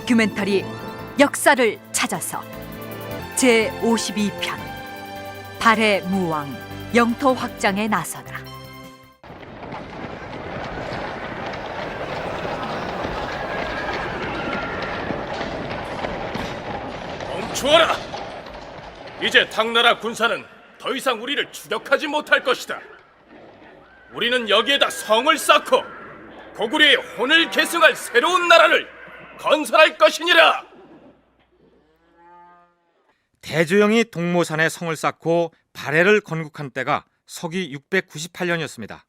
다큐멘터리 역사를 찾아서 제52편 발해 무왕 영토 확장에 나서다. 멈추어라! 이제 당나라 군사는 더 이상 우리를 추격하지 못할 것이다. 우리는 여기에다 성을 쌓고 고구려의 혼을 계승할 새로운 나라를 건설할 것이니라. 대조영이 동모산에 성을 쌓고 발해를 건국한 때가 서기 698년이었습니다.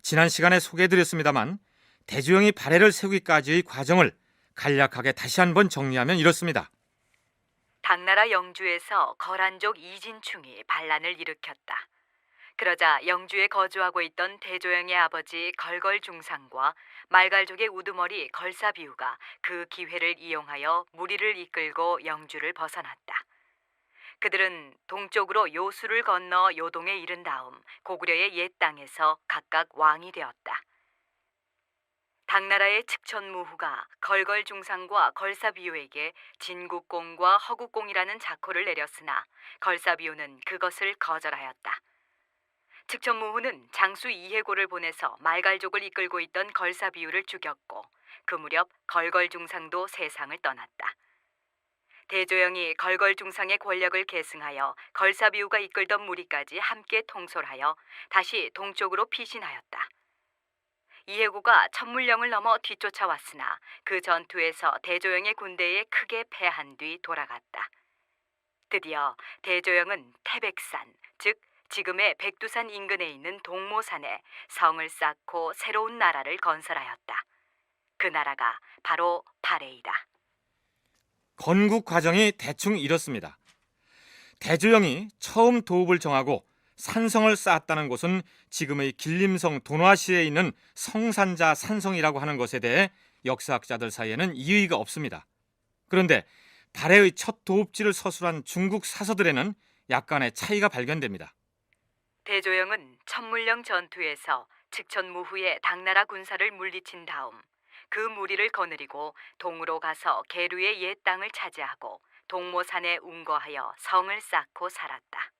지난 시간에 소개해드렸습니다만 대조영이 발해를 세우기까지의 과정을 간략하게 다시 한번 정리하면 이렇습니다. 당나라 영주에서 거란족 이진충이 반란을 일으켰다. 그러자 영주에 거주하고 있던 대조영의 아버지 걸걸중상과 말갈족의 우두머리 걸사비우가 그 기회를 이용하여 무리를 이끌고 영주를 벗어났다. 그들은 동쪽으로 요수를 건너 요동에 이른 다음 고구려의 옛 땅에서 각각 왕이 되었다. 당나라의 측천무후가 걸걸중상과 걸사비우에게 진국공과 허국공이라는 자코를 내렸으나 걸사비우는 그것을 거절하였다. 측천무후는 장수 이해고를 보내서 말갈족을 이끌고 있던 걸사비우를 죽였고 그 무렵 걸걸중상도 세상을 떠났다. 대조영이 걸걸중상의 권력을 계승하여 걸사비우가 이끌던 무리까지 함께 통솔하여 다시 동쪽으로 피신하였다. 이해고가 천물령을 넘어 뒤쫓아왔으나 그 전투에서 대조영의 군대에 크게 패한 뒤 돌아갔다. 드디어 대조영은 태백산, 즉 지금의 백두산 인근에 있는 동모산에 성을 쌓고 새로운 나라를 건설하였다. 그 나라가 바로 발해이다. 건국 과정이 대충 이렇습니다. 대조영이 처음 도읍을 정하고 산성을 쌓았다는 곳은 지금의 길림성 돈화시에 있는 성산자 산성이라고 하는 것에 대해 역사학자들 사이에는 이의가 없습니다. 그런데 발해의 첫 도읍지를 서술한 중국 사서들에는 약간의 차이가 발견됩니다. 대조영은 천물령 전투에서 측천무후의 당나라 군사를 물리친 다음 그 무리를 거느리고 동으로 가서 계류의 옛 땅을 차지하고 동모산에 운거하여 성을 쌓고 살았다.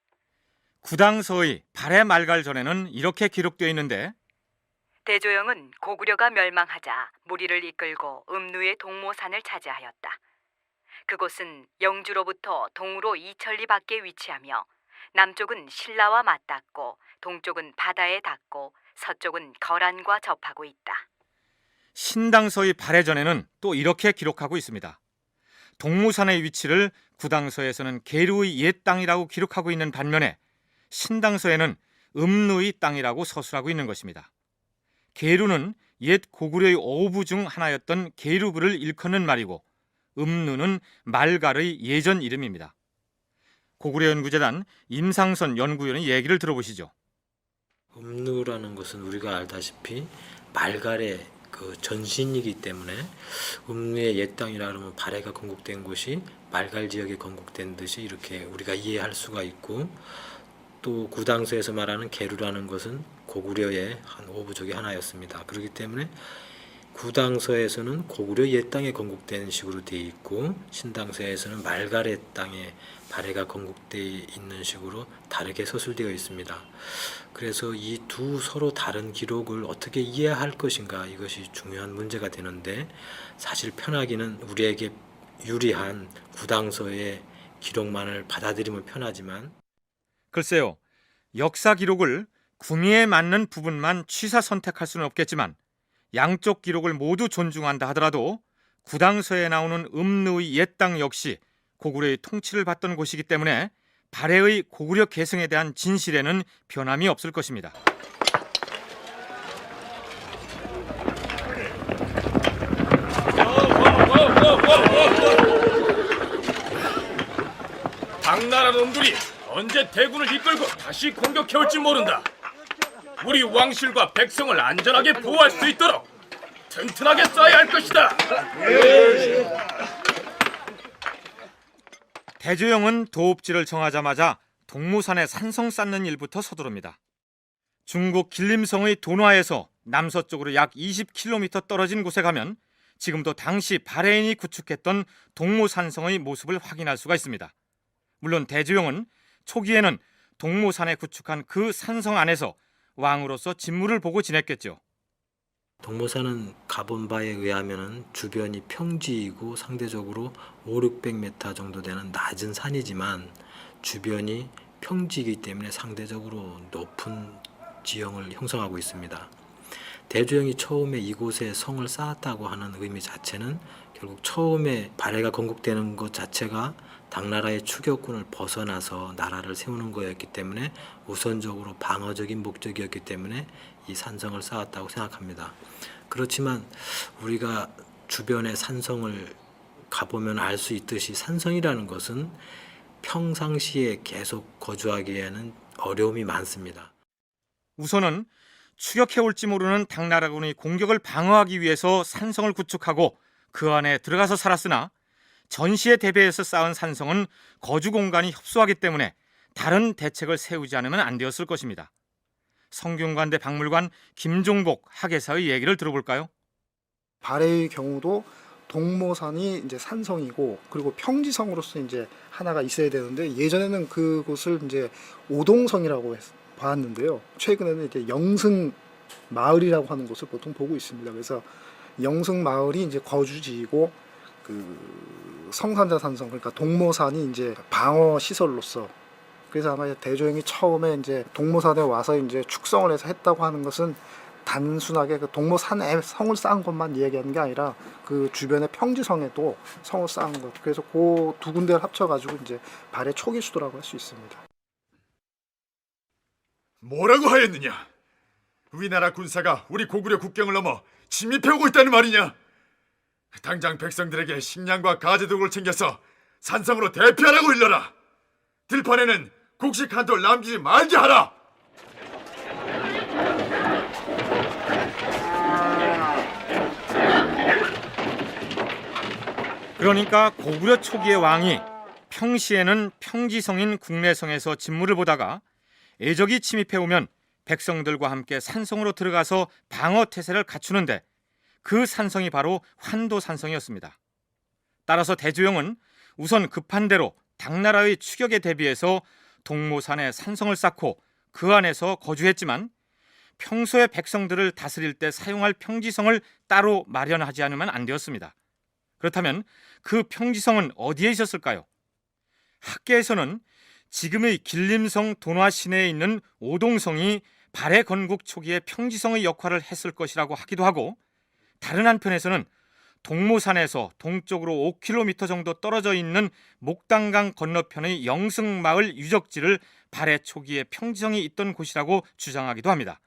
구당서의 발해 말갈 전에는 이렇게 기록되어 있는데 대조영은 고구려가 멸망하자 무리를 이끌고 음누의 동모산을 차지하였다. 그곳은 영주로부터 동으로 2천리 밖에 위치하며 남쪽은 신라와 맞닿고 동쪽은 바다에 닿고 서쪽은 거란과 접하고 있다. 신당서의 발해 전에는 또 이렇게 기록하고 있습니다. 동무산의 위치를 구당서에서는 계류의 옛 땅이라고 기록하고 있는 반면에 신당서에는 음누의 땅이라고 서술하고 있는 것입니다. 계류는 옛 고구려의 어부 중 하나였던 계류부를 일컫는 말이고 음누는 말갈의 예전 이름입니다. 고구려연구재단 임상선 연구위원의 얘기를 들어보시죠. 음누라는 것은 우리가 알다시피 말갈의 그 전신이기 때문에 음누의 옛 땅이라 그러면 발해가 건국된 곳이 말갈 지역에 건국된 듯이 이렇게 우리가 이해할 수가 있고, 또 구당서에서 말하는 계류라는 것은 고구려의 한 어부족의 하나였습니다. 그렇기 때문에 구당서에서는 고구려 옛 땅에 건국된 식으로 되어 있고 신당서에서는 말갈의 땅에 발해가 건국되어 있는 식으로 다르게 서술되어 있습니다. 그래서 이 두 서로 다른 기록을 어떻게 이해할 것인가, 이것이 중요한 문제가 되는데, 사실 편하기는 우리에게 유리한 구당서의 기록만을 받아들이면 편하지만, 글쎄요, 역사 기록을 구미에 맞는 부분만 취사 선택할 수는 없겠지만 양쪽 기록을 모두 존중한다 하더라도 구당서에 나오는 음누의 옛 땅 역시 고구려의 통치를 받던 곳이기 때문에 발해의 고구려 계승에 대한 진실에는 변함이 없을 것입니다. 당나라 놈들이 언제 대군을 이끌고 다시 공격해올지 모른다. 우리 왕실과 백성을 안전하게 보호할 수 있도록 튼튼하게 쌓아야 할 것이다. 대조영은 도읍지를 정하자마자 동무산에 산성 쌓는 일부터 서두릅니다. 중국 길림성의 돈화에서 남서쪽으로 약 20km 떨어진 곳에 가면 지금도 당시 발해인이 구축했던 동모산성의 모습을 확인할 수가 있습니다. 물론 대조영은 초기에는 동모산에 구축한 그 산성 안에서 왕으로서 진무를 보고 지냈겠죠. 동모산은 가본 바에 의하면 주변이 평지이고 상대적으로 500-600m 정도 되는 낮은 산이지만 주변이 평지이기 때문에 상대적으로 높은 지형을 형성하고 있습니다. 대조영이 처음에 이곳에 성을 쌓았다고 하는 의미 자체는 결국 처음에 발해가 건국되는 것 자체가 당나라의 추격군을 벗어나서 나라를 세우는 거였기 때문에 우선적으로 방어적인 목적이었기 때문에 이 산성을 쌓았다고 생각합니다. 그렇지만 우리가 주변의 산성을 가보면 알 수 있듯이 산성이라는 것은 평상시에 계속 거주하기에는 어려움이 많습니다. 우선은 추격해올지 모르는 당나라군의 공격을 방어하기 위해서 산성을 구축하고 그 안에 들어가서 살았으나 전시에 대비해서 쌓은 산성은 거주 공간이 협소하기 때문에 다른 대책을 세우지 않으면 안 되었을 것입니다. 성균관대 박물관 김종복 학예사의 얘기를 들어볼까요? 발해의 경우도 동모산이 이제 산성이고 그리고 평지성으로서 이제 하나가 있어야 되는데 예전에는 그곳을 이제 오동성이라고 봤는데요. 최근에는 이제 영승 마을이라고 하는 곳을 보통 보고 있습니다. 그래서 영승 마을이 이제 거주지이고 그 성산자 산성 그러니까 동모산이 이제 방어 시설로서 그래서 아마 대조영이 처음에 이제 동모산에 와서 이제 축성을 해서 했다고 하는 것은 단순하게 그 동모산에 성을 쌓은 것만 이야기하는 게 아니라 그 주변의 평지성에도 성을 쌓은 것. 그래서 그 두 군데를 합쳐가지고 이제 발해 초기 수도라고 할 수 있습니다. 뭐라고 하였느냐? 우리나라 군사가 우리 고구려 국경을 넘어 침입해오고 있다는 말이냐? 당장 백성들에게 식량과 가재 등을 챙겨서 산성으로 대피하라고 일러라. 들판에는 곡식 한 돌 남기지 말게 하라. 그러니까 고구려 초기의 왕이 평시에는 평지성인 국내성에서 진무를 보다가 애적이 침입해오면 백성들과 함께 산성으로 들어가서 방어 태세를 갖추는데 그 산성이 바로 환도산성이었습니다. 따라서 대조영은 우선 급한 대로 당나라의 추격에 대비해서 동모산에 산성을 쌓고 그 안에서 거주했지만 평소에 백성들을 다스릴 때 사용할 평지성을 따로 마련하지 않으면 안 되었습니다. 그렇다면 그 평지성은 어디에 있었을까요? 학계에서는 지금의 길림성 돈화 시내에 있는 오동성이 발해 건국 초기에 평지성의 역할을 했을 것이라고 하기도 하고 다른 한편에서는 동모산에서 동쪽으로 5km 정도 떨어져 있는 목당강 건너편의 영승마을 유적지를 발해 초기에 평지성이 있던 곳이라고 주장하기도 합니다.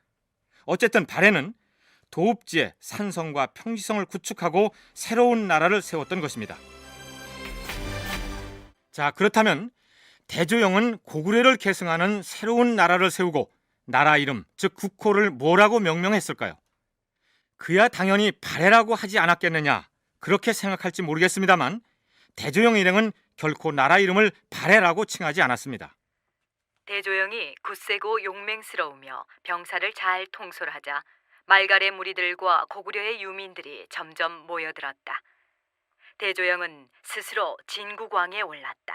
어쨌든 발해는 도읍지에 산성과 평지성을 구축하고 새로운 나라를 세웠던 것입니다. 자, 그렇다면 대조영은 고구려를 계승하는 새로운 나라를 세우고 나라 이름, 즉 국호를 뭐라고 명명했을까요? 그야 당연히 발해라고 하지 않았겠느냐 그렇게 생각할지 모르겠습니다만 대조영 일행은 결코 나라 이름을 발해라고 칭하지 않았습니다. 대조영이 굳세고 용맹스러우며 병사를 잘 통솔하자 말갈의 무리들과 고구려의 유민들이 점점 모여들었다. 대조영은 스스로 진국왕에 올랐다.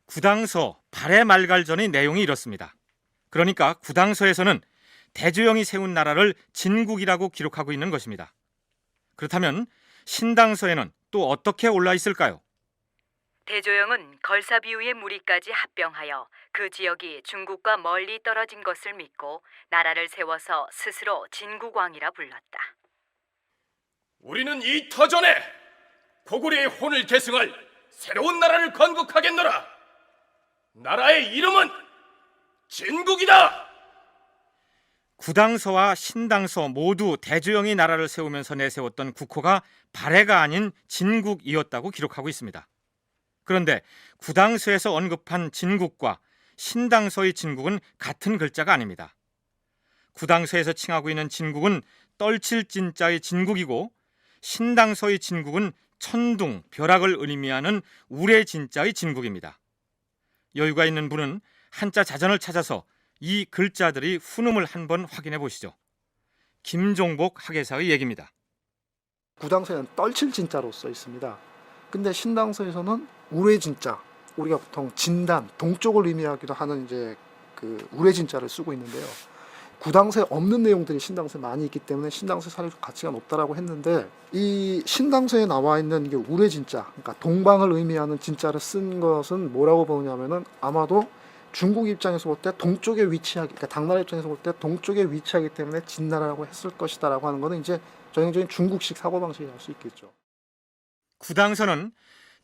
구당서 발해 말갈전의 내용이 이렇습니다. 그러니까 구당서에서는 대조영이 세운 나라를 진국이라고 기록하고 있는 것입니다. 그렇다면 신당서에는 또 어떻게 올라 있을까요? 대조영은 걸사비우의 무리까지 합병하여 그 지역이 중국과 멀리 떨어진 것을 믿고 나라를 세워서 스스로 진국왕이라 불렀다. 우리는 이 터전에 고구려의 혼을 계승할 새로운 나라를 건국하겠노라. 나라의 이름은 진국이다. 구당서와 신당서 모두 대조영이 나라를 세우면서 내세웠던 국호가 발해가 아닌 진국이었다고 기록하고 있습니다. 그런데 구당서에서 언급한 진국과 신당서의 진국은 같은 글자가 아닙니다. 구당서에서 칭하고 있는 진국은 떨칠 진자의 진국이고 신당서의 진국은 천둥, 벼락을 의미하는 우레 진자의 진국입니다. 여유가 있는 분은 한자 자전을 찾아서 이 글자들의 훈음을 한번 확인해 보시죠. 김종복 학예사의 얘기입니다. 구당서에는 떨칠 진자로 써 있습니다. 근데 신당서에서는 우레 진자, 우리가 보통 진단, 동쪽을 의미하기도 하는 이제 그 우레 진자를 쓰고 있는데요. 구당서에 없는 내용들이 신당서에 많이 있기 때문에 신당서 사례적 가치가 높다라고 했는데, 이 신당서에 나와 있는 이게 우레 진자, 그러니까 동방을 의미하는 진자를 쓴 것은 뭐라고 보냐면은 아마도 중국 입장에서 볼 때 동쪽에 위치하기, 그러니까 당나라 입장에서 볼 때 동쪽에 위치하기 때문에 진나라라고 했을 것이다라고 하는 것은 이제 전형적인 중국식 사고방식이 할 수 있겠죠. 구당서는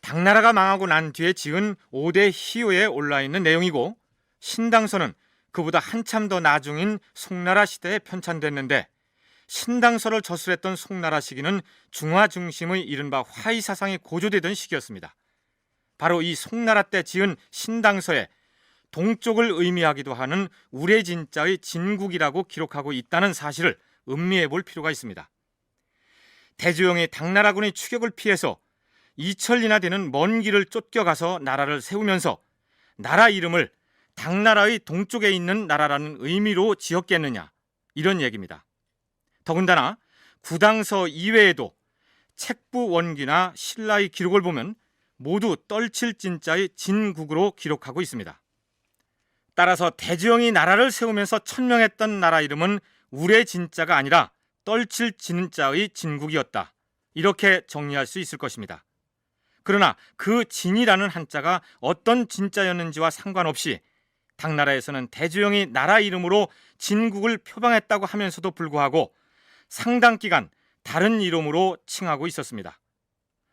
당나라가 망하고 난 뒤에 지은 5대 희호에 올라있는 내용이고, 신당서는 그보다 한참 더 나중인 송나라 시대에 편찬됐는데, 신당서를 저술했던 송나라 시기는 중화 중심의 이른바 화의 사상이 고조되던 시기였습니다. 바로 이 송나라 때 지은 신당서에 동쪽을 의미하기도 하는 우레진자의 진국이라고 기록하고 있다는 사실을 음미해 볼 필요가 있습니다. 대조영이 당나라군의 추격을 피해서 2천리나 되는 먼 길을 쫓겨가서 나라를 세우면서 나라 이름을 당나라의 동쪽에 있는 나라라는 의미로 지었겠느냐, 이런 얘기입니다. 더군다나 구당서 이외에도 책부 원기나 신라의 기록을 보면 모두 떨칠 진자의 진국으로 기록하고 있습니다. 따라서 대조영이 나라를 세우면서 천명했던 나라 이름은 우레 진자가 아니라 떨칠 진자의 진국이었다, 이렇게 정리할 수 있을 것입니다. 그러나 그 진이라는 한자가 어떤 진자였는지와 상관없이 당나라에서는 대조영이 나라 이름으로 진국을 표방했다고 하면서도 불구하고 상당 기간 다른 이름으로 칭하고 있었습니다.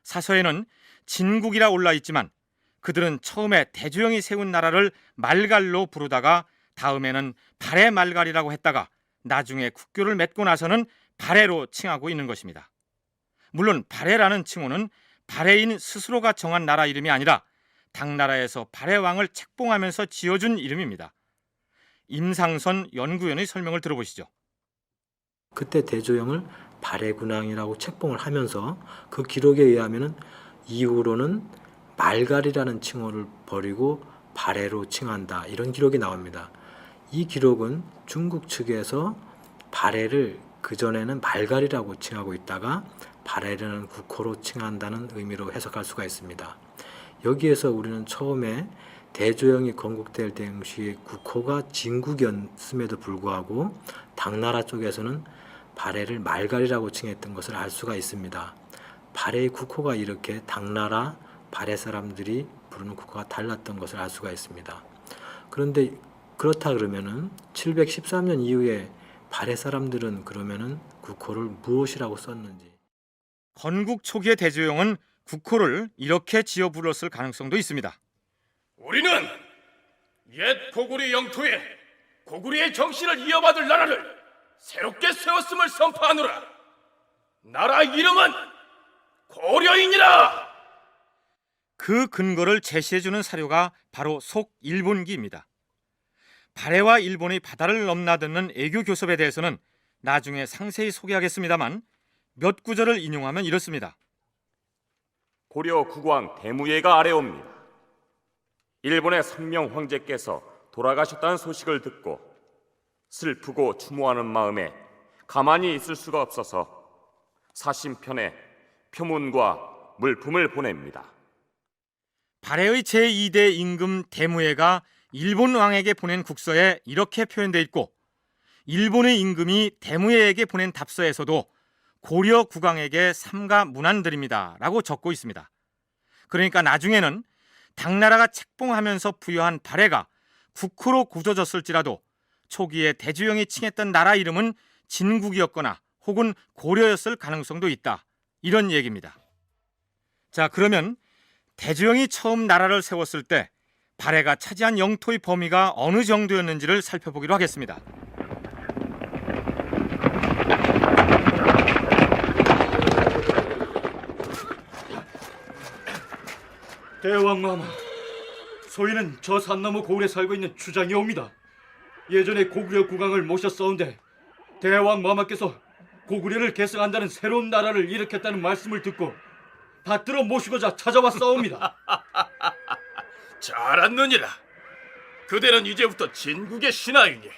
사서에는 진국이라 올라 있지만 그들은 처음에 대조영이 세운 나라를 말갈로 부르다가 다음에는 발해 말갈이라고 했다가 나중에 국교를 맺고 나서는 발해로 칭하고 있는 것입니다. 물론 발해라는 칭호는 발해인 스스로가 정한 나라 이름이 아니라 당나라에서 발해왕을 책봉하면서 지어준 이름입니다. 임상선 연구원의 설명을 들어보시죠. 그때 대조영을 발해군왕이라고 책봉을 하면서 그 기록에 의하면은 이후로는 말갈이라는 칭호를 버리고 발해로 칭한다, 이런 기록이 나옵니다. 이 기록은 중국 측에서 발해를 그전에는 말갈이라고 칭하고 있다가 발해라는 국호로 칭한다는 의미로 해석할 수가 있습니다. 여기에서 우리는 처음에 대조영이 건국될 당시 국호가 진국이었음에도 불구하고 당나라 쪽에서는 발해를 말갈이라고 칭했던 것을 알 수가 있습니다. 발해의 국호가 이렇게 당나라 발해 사람들이 부르는 국호가 달랐던 것을 알 수가 있습니다. 그런데 그렇다 그러면은 713년 이후에 발해 사람들은 그러면은 국호를 무엇이라고 썼는지. 건국 초기의 대조영은 국호를 이렇게 지어 불렀을 가능성도 있습니다. 우리는 옛 고구려 영토에 고구려의 정신을 이어받을 나라를 새롭게 세웠음을 선포하노라. 나라 이름은 고려인이라. 그 근거를 제시해주는 사료가 바로 속일본기입니다. 발해와 일본의 바다를 넘나드는 애교 교섭에 대해서는 나중에 상세히 소개하겠습니다만 몇 구절을 인용하면 이렇습니다. 고려 국왕 대무예가 아래옵니다. 일본의 선명 황제께서 돌아가셨다는 소식을 듣고 슬프고 추모하는 마음에 가만히 있을 수가 없어서 사신편에 표문과 물품을 보냅니다. 발해의 제2대 임금 대무예가 일본 왕에게 보낸 국서에 이렇게 표현되어 있고, 일본의 임금이 대무예에게 보낸 답서에서도 고려 국왕에게 삼가 문안드립니다 라고 적고 있습니다. 그러니까 나중에는 당나라가 책봉하면서 부여한 발해가 국호로 굳어졌을지라도 초기에 대조영이 칭했던 나라 이름은 진국이었거나 혹은 고려였을 가능성도 있다, 이런 얘기입니다. 자, 그러면 대조영이 처음 나라를 세웠을 때 발해가 차지한 영토의 범위가 어느 정도였는지를 살펴보기로 하겠습니다. 대왕마마, 소인은 저 산 너머 고을에 살고 있는 추장이옵니다. 예전에 고구려 국왕을 모셨사온데 대왕마마께서 고구려를 계승한다는 새로운 나라를 일으켰다는 말씀을 듣고 받들어 모시고자 찾아왔사옵니다. 잘았느니라. 그대는 이제부터 진국의 신하이니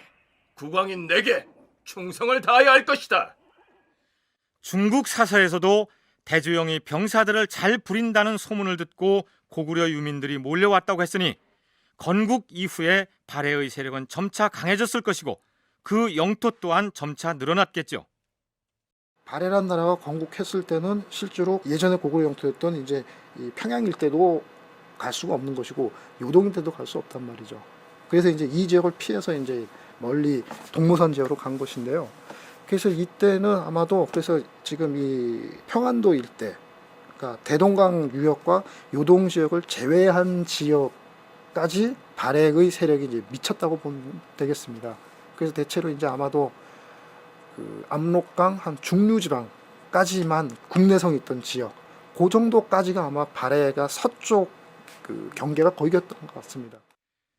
국왕인 내게 충성을 다해야 할 것이다. 중국 사서에서도 대조영이 병사들을 잘 부린다는 소문을 듣고 고구려 유민들이 몰려왔다고 했으니 건국 이후에 발해의 세력은 점차 강해졌을 것이고 그 영토 또한 점차 늘어났겠죠. 발해란 나라가 건국했을 때는 실제로 예전에 고구려 영토였던 이제 이 평양 일대도 갈 수가 없는 것이고 요동 일대도 갈 수 없단 말이죠. 그래서 이제 이 지역을 피해서 이제 멀리 동모산 지역으로 간 것인데요. 그래서 이때는 아마도 그래서 지금 이 평안도 일대, 그러니까 대동강 유역과 요동 지역을 제외한 지역까지 발해의 세력이 이제 미쳤다고 보면 되겠습니다. 그래서 대체로 이제 아마도 그 압록강 한 중류지방까지만 국내성이 있던 지역, 그 정도까지가 아마 발해가 서쪽 그 경계가 거기였던 것 같습니다.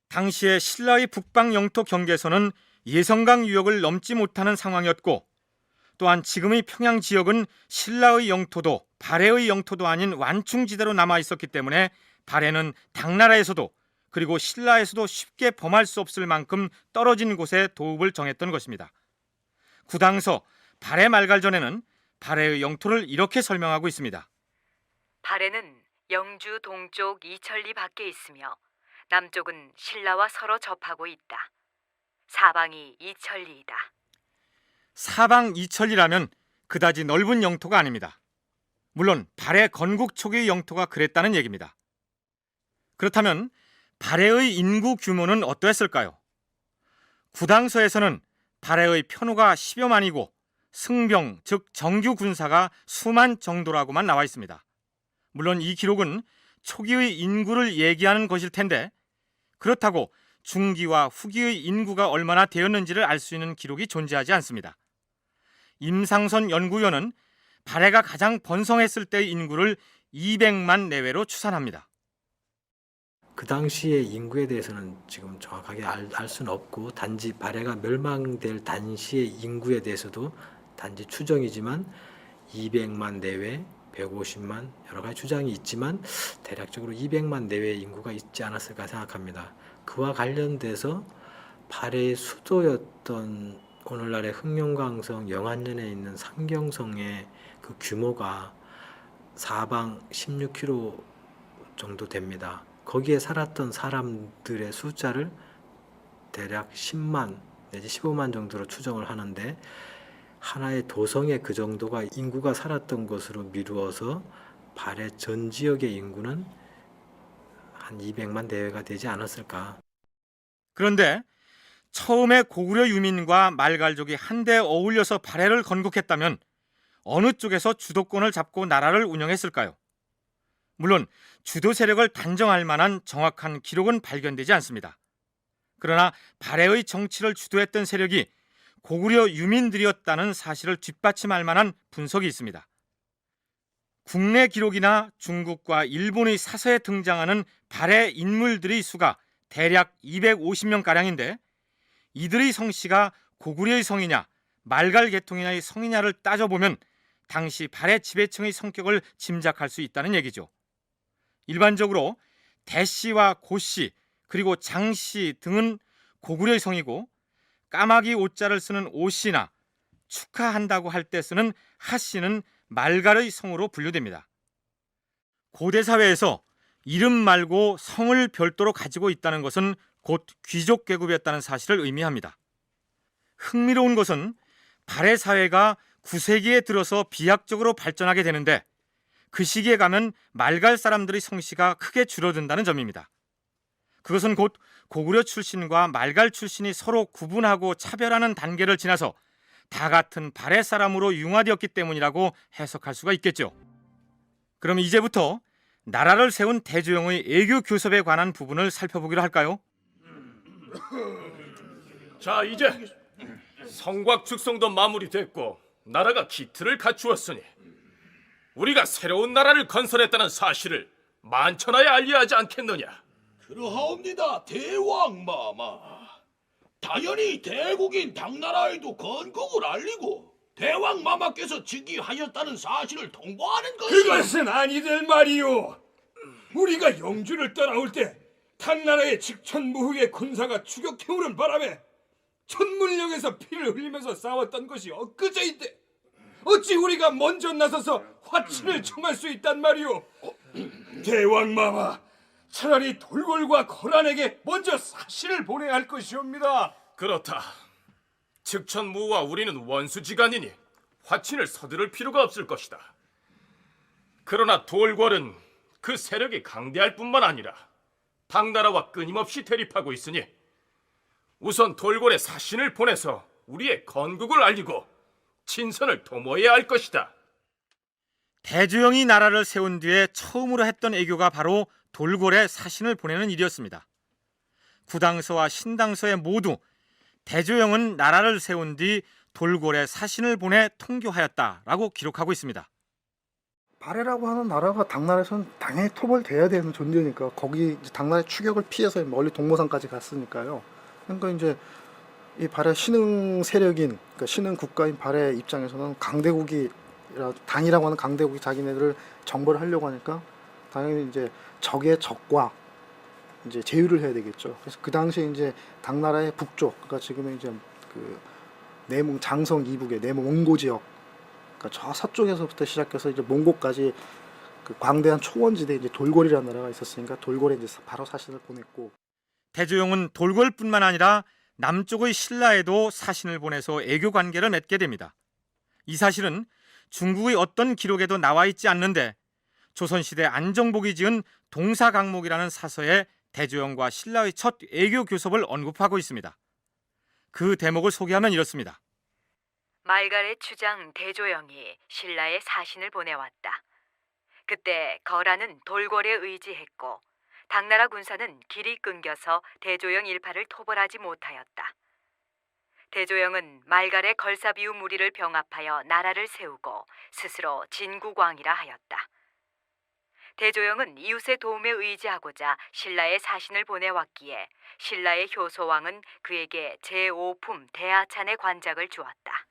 당시에 신라의 북방 영토 경계선은 예성강 유역을 넘지 못하는 상황이었고 또한 지금의 평양 지역은 신라의 영토도 발해의 영토도 아닌 완충지대로 남아 있었기 때문에 발해는 당나라에서도 그리고 신라에서도 쉽게 범할 수 없을 만큼 떨어진 곳에 도읍을 정했던 것입니다. 구당서 발해 말갈전에는 발해의 영토를 이렇게 설명하고 있습니다. 발해는 영주 동쪽 이천리 밖에 있으며 남쪽은 신라와 서로 접하고 있다. 사방이 이천리이다. 사방 이천리라면 그다지 넓은 영토가 아닙니다. 물론 발해 건국 초기의 영토가 그랬다는 얘기입니다. 그렇다면 발해의 인구 규모는 어떠했을까요? 구당서에서는 발해의 편호가 10여만이고 승병, 즉 정규 군사가 수만 정도라고만 나와 있습니다. 물론 이 기록은 초기의 인구를 얘기하는 것일 텐데 그렇다고 중기와 후기의 인구가 얼마나 되었는지를 알 수 있는 기록이 존재하지 않습니다. 임상선 연구위원은 발해가 가장 번성했을 때의 인구를 200만 내외로 추산합니다. 그 당시의 인구에 대해서는 지금 정확하게 알 수는 없고 단지 발해가 멸망될 당시의 인구에 대해서도 단지 추정이지만 200만 내외, 150만 여러 가지 주장이 있지만 대략적으로 200만 내외의 인구가 있지 않았을까 생각합니다. 그와 관련돼서 발해의 수도였던 오늘날의 흑룡강성 영안면에 있는 상경성의 그 규모가 사방 16km 정도 됩니다. 거기에 살았던 사람들의 숫자를 대략 10만 내지 15만 정도로 추정을 하는데 하나의 도성에 그 정도가 인구가 살았던 것으로 미루어서 발해 전 지역의 인구는 한 200만 내외가 되지 않았을까. 그런데 처음에 고구려 유민과 말갈족이 한데 어울려서 발해를 건국했다면 어느 쪽에서 주도권을 잡고 나라를 운영했을까요? 물론 주도 세력을 단정할 만한 정확한 기록은 발견되지 않습니다. 그러나 발해의 정치를 주도했던 세력이 고구려 유민들이었다는 사실을 뒷받침할 만한 분석이 있습니다. 국내 기록이나 중국과 일본의 사서에 등장하는 발해 인물들의 수가 대략 250명가량인데 이들의 성씨가 고구려의 성이냐 말갈 계통이냐의 성이냐를 따져보면 당시 발해 지배층의 성격을 짐작할 수 있다는 얘기죠. 일반적으로 대씨와 고씨 그리고 장씨 등은 고구려의 성이고 까마귀 오자를 쓰는 오씨나 축하한다고 할 때 쓰는 하씨는 말갈의 성으로 분류됩니다. 고대 사회에서 이름 말고 성을 별도로 가지고 있다는 것은 곧 귀족 계급이었다는 사실을 의미합니다. 흥미로운 것은 발해 사회가 9세기에 들어서 비약적으로 발전하게 되는데 그 시기에 가면 말갈 사람들의 성씨가 크게 줄어든다는 점입니다. 그것은 곧 고구려 출신과 말갈 출신이 서로 구분하고 차별하는 단계를 지나서 다 같은 발해 사람으로 융화되었기 때문이라고 해석할 수가 있겠죠. 그럼 이제부터 나라를 세운 대조영의 애교 교섭에 관한 부분을 살펴보기로 할까요? 자, 이제 성곽 축성도 마무리됐고 나라가 기틀을 갖추었으니 우리가 새로운 나라를 건설했다는 사실을 만천하에 알려야 하지 않겠느냐. 그러하옵니다, 대왕마마. 당연히 대국인 당나라에도 건국을 알리고 대왕마마께서 즉위하였다는 사실을 통보하는 것이. 그것은 아니될 말이오. 우리가 영주를 떠나올 때 당나라의 직천무후의 군사가 추격해오는 바람에 천문령에서 피를 흘리면서 싸웠던 것이 엊그제인데 어찌 우리가 먼저 나서서 화친을 청할 수 있단 말이오? 대왕마마, 차라리 돌골과 거란에게 먼저 사신을 보내야 할 것이옵니다. 그렇다. 측천무와 우리는 원수지간이니 화친을 서두를 필요가 없을 것이다. 그러나 돌궐은 그 세력이 강대할 뿐만 아니라 당나라와 끊임없이 대립하고 있으니 우선 돌궐에 사신을 보내서 우리의 건국을 알리고 친선을 도모해야 할 것이다. 대조영이 나라를 세운 뒤에 처음으로 했던 애교가 바로 돌궐에 사신을 보내는 일이었습니다. 구당서와 신당서에 모두 대조영은 나라를 세운 뒤 돌궐에 사신을 보내 통교하였다라고 기록하고 있습니다. 발해라고 하는 나라가 당나라에서는 당연히 토벌돼야 되는 존재니까 거기 이제 당나라의 추격을 피해서 멀리 동모산까지 갔으니까요. 그러니까 이제 이 발해 신흥 세력인, 그러니까 신흥 국가인 발해 입장에서는 당이라고 하는 강대국이 자기네들을 정벌을 하려고 하니까 당연히 이제 적의 적과 이제 제휴를 해야 되겠죠. 그래서 그 당시에 이제 당나라의 북쪽, 그러니까 지금은 이제 그 내몽 장성 이북의 내몽 몽고 지역, 그러니까 저 서쪽에서부터 시작해서 이제 몽고까지 그 광대한 초원지대에 이제 돌궐이라는 나라가 있었으니까 돌궐에 이제 바로 사신을 보냈고, 대조영은 돌궐뿐만 아니라 남쪽의 신라에도 사신을 보내서 애교 관계를 맺게 됩니다. 이 사실은 중국의 어떤 기록에도 나와 있지 않는데 조선시대 안정복이 지은 동사강목이라는 사서에 대조영과 신라의 첫 애교 교섭을 언급하고 있습니다. 그 대목을 소개하면 이렇습니다. 말갈의 주장 대조영이 신라에 사신을 보내왔다. 그때 거란은 돌궐에 의지했고 당나라 군사는 길이 끊겨서 대조영 일파를 토벌하지 못하였다. 대조영은 말갈의 걸사비우 무리를 병합하여 나라를 세우고 스스로 진국왕이라 하였다. 대조영은 이웃의 도움에 의지하고자 신라에 사신을 보내왔기에 신라의 효소왕은 그에게 제5품 대하찬의 관작을 주었다.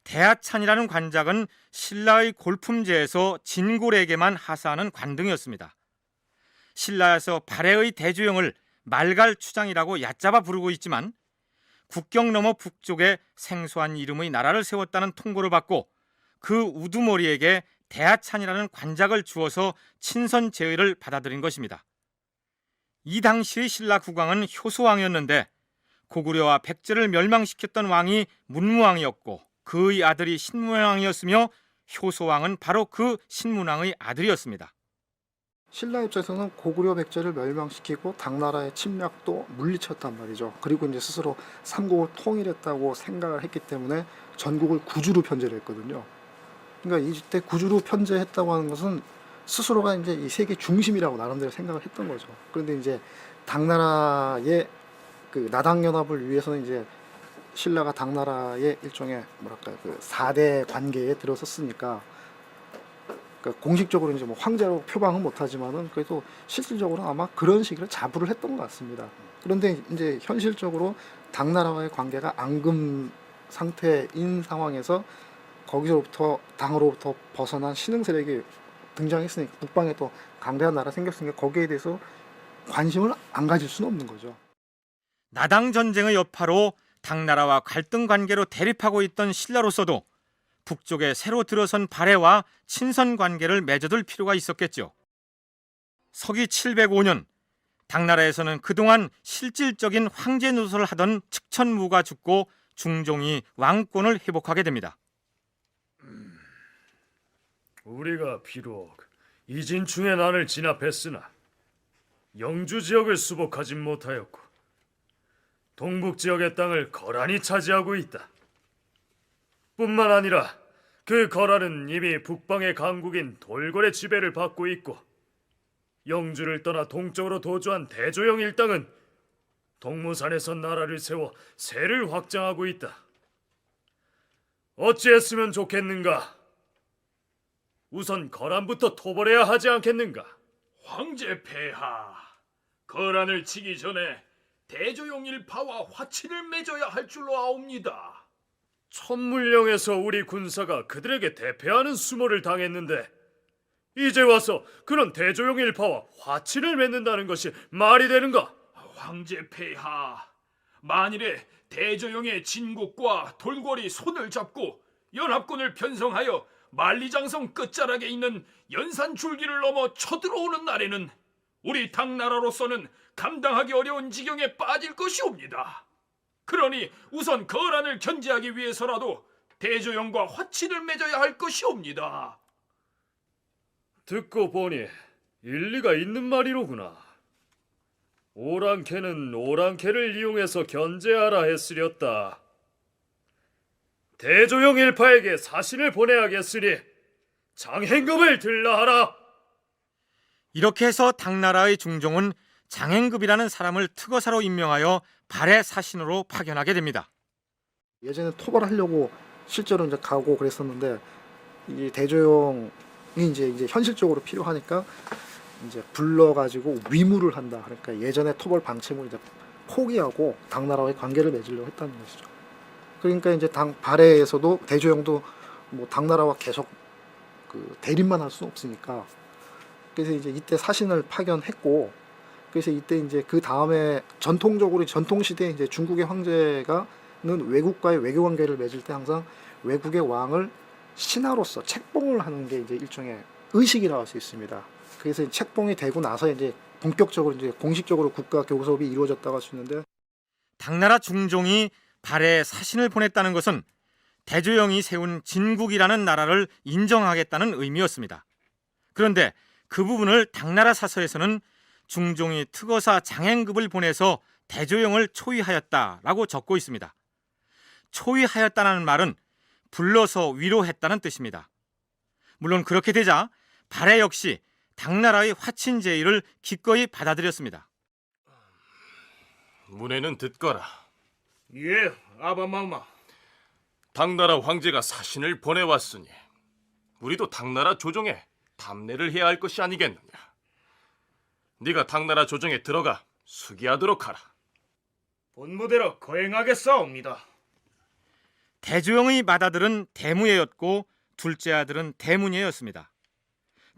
대하찬이라는 관작은 신라의 골품제에서 진골에게만 하사하는 관등이었습니다. 신라에서 발해의 대조영을 말갈 추장이라고 얕잡아 부르고 있지만 국경 너머 북쪽에 생소한 이름의 나라를 세웠다는 통보를 받고 그 우두머리에게 대하찬이라는 관작을 주어서 친선 제의를 받아들인 것입니다. 이 당시의 신라 국왕은 효소왕이었는데 고구려와 백제를 멸망시켰던 왕이 문무왕이었고 그의 아들이 신문왕이었으며 효소왕은 바로 그 신문왕의 아들이었습니다. 신라 입장에서는 고구려 백제를 멸망시키고 당나라의 침략도 물리쳤단 말이죠. 그리고 이제 스스로 삼국을 통일했다고 생각을 했기 때문에 전국을 구주로 편제를 했거든요. 그러니까 이때 구주로 편제했다고 하는 것은 스스로가 이제 이 세계 중심이라고 나름대로 생각을 했던 거죠. 그런데 이제 당나라의 그 나당 연합을 위해서는 이제 신라가 당나라의 일종의 뭐랄까 그 4대 관계에 들어섰으니까, 그러니까 공식적으로 이제 뭐 황제로 표방은 못하지만은 그래도 실질적으로 아마 그런 식으로 자부를 했던 것 같습니다. 그런데 이제 현실적으로 당나라와의 관계가 앙금 상태인 상황에서 거기서부터 당으로부터 벗어난 신흥 세력이 등장했으니까 북방에 또 강대한 나라 생겼으니까 거기에 대해서 관심을 안 가질 수는 없는 거죠. 나당 전쟁의 여파로 당나라와 갈등 관계로 대립하고 있던 신라로서도 북쪽에 새로 들어선 발해와 친선 관계를 맺어둘 필요가 있었겠죠. 서기 705년 당나라에서는 그동안 실질적인 황제 노릇을 하던 측천무가 죽고 중종이 왕권을 회복하게 됩니다. 우리가 비록 이진충의 난을 진압했으나 영주 지역을 수복하진 못하였고 동북 지역의 땅을 거란이 차지하고 있다. 뿐만 아니라 그 거란은 이미 북방의 강국인 돌궐의 지배를 받고 있고 영주를 떠나 동쪽으로 도주한 대조영 일당은 동무산에서 나라를 세워 세를 확장하고 있다. 어찌했으면 좋겠는가? 우선 거란부터 토벌해야 하지 않겠는가? 황제 폐하, 거란을 치기 전에 대조영 일파와 화친을 맺어야 할 줄로 아옵니다. 천물령에서 우리 군사가 그들에게 대패하는 수모를 당했는데 이제 와서 그런 대조영 일파와 화친을 맺는다는 것이 말이 되는가? 황제 폐하, 만일에 대조영의 진국과 돌궐이 손을 잡고 연합군을 편성하여 만리장성 끝자락에 있는 연산 줄기를 넘어 쳐들어오는 날에는 우리 당나라로서는 감당하기 어려운 지경에 빠질 것이옵니다. 그러니 우선 거란을 견제하기 위해서라도 대조영과 화친을 맺어야 할 것이옵니다. 듣고 보니 일리가 있는 말이로구나. 오랑캐는 오랑캐를 이용해서 견제하라 했으렸다. 대조영 일파에게 사신을 보내야겠으니 장행급을 들라하라. 이렇게 해서 당나라의 중종은 장행급이라는 사람을 특어사로 임명하여 발해 사신으로 파견하게 됩니다. 예전에 토벌하려고 실제로 이제 가고 그랬었는데 이 대조영이 이제 현실적으로 필요하니까 이제 불러가지고 위무를 한다. 그러니까 예전에 토벌 방침을 이제 포기하고 당나라와의 관계를 맺으려고 했다는 것이죠. 그러니까 이제 발해에서도 대조영도 뭐 당나라와 계속 그 대립만 할 수는 없으니까 그래서 이제 이때 사신을 파견했고 그래서 이때 이제 그 다음에 전통적으로 전통시대에 이제 중국의 황제가는 외국과의 외교 관계를 맺을 때 항상 외국의 왕을 신하로서 책봉을 하는 게 이제 일종의 의식이라고 할 수 있습니다. 그래서 책봉이 되고 나서 이제 본격적으로 이제 공식적으로 국가 교섭이 이루어졌다고 할 수 있는데 당나라 중종이 발해에 사신을 보냈다는 것은 대조영이 세운 진국이라는 나라를 인정하겠다는 의미였습니다. 그런데 그 부분을 당나라 사서에서는 중종이 특어사 장행급을 보내서 대조영을 초위하였다라고 적고 있습니다. 초위하였다는 말은 불러서 위로했다는 뜻입니다. 물론 그렇게 되자 발해 역시 당나라의 화친 제의를 기꺼이 받아들였습니다. 문에는 듣거라. 예, 아바마마. 당나라 황제가 사신을 보내왔으니 우리도 당나라 조정에 답례를 해야 할 것이 아니겠느냐. 네가 당나라 조정에 들어가 수기하도록 하라. 본무대로 거행하겠사옵니다. 대조영의 맏아들은 대무예였고 둘째 아들은 대문예였습니다.